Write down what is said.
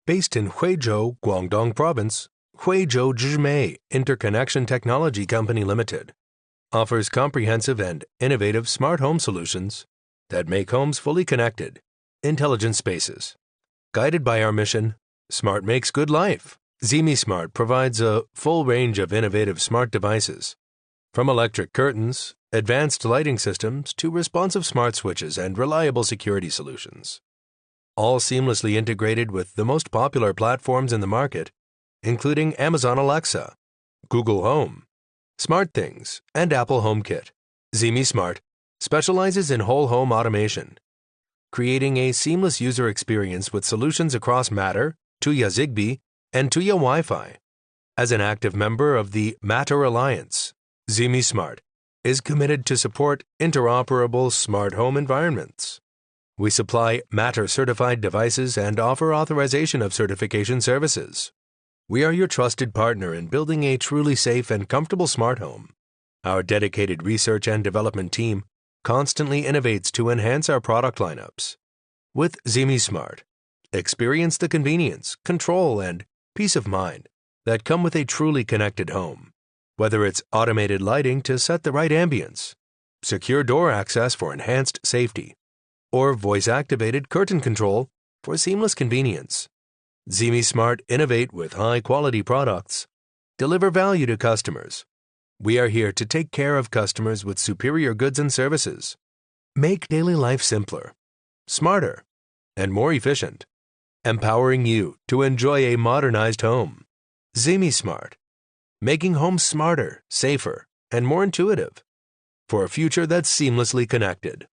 based in Huizhou, Guangdong Province, Huizhou Zhimei Interconnection Technology Company Limited offers comprehensive and innovative smart home solutions that make homes fully connected, intelligent spaces. Guided by our mission, Smart makes good life. Zemismart provides a full range of innovative smart devices, from electric curtains, advanced lighting systems, to responsive smart switches and reliable security solutions. All seamlessly integrated with the most popular platforms in the market, including Amazon Alexa, Google Home, SmartThings, and Apple HomeKit. Zemismart specializes in whole home automation, creating a seamless user experience with solutions across Matter, Tuya Zigbee, and Tuya Wi-Fi. As an active member of the Matter Alliance, Zemismart is committed to support interoperable smart home environments. We supply Matter-certified devices and offer authorization of certification services. We are your trusted partner in building a truly safe and comfortable smart home. Our dedicated research and development team constantly innovates to enhance our product lineups. With Zemismart, experience the convenience, control, and peace of mind that come with a truly connected home. Whether it's automated lighting to set the right ambience, secure door access for enhanced safety, or voice-activated curtain control for seamless convenience, Zemismart innovate with high-quality products, deliver value to customers. We are here to take care of customers with superior goods and services. Make daily life simpler, smarter, and more efficient, empowering you to enjoy a modernized home. Zemismart, making homes smarter, safer, and more intuitive for a future that's seamlessly connected.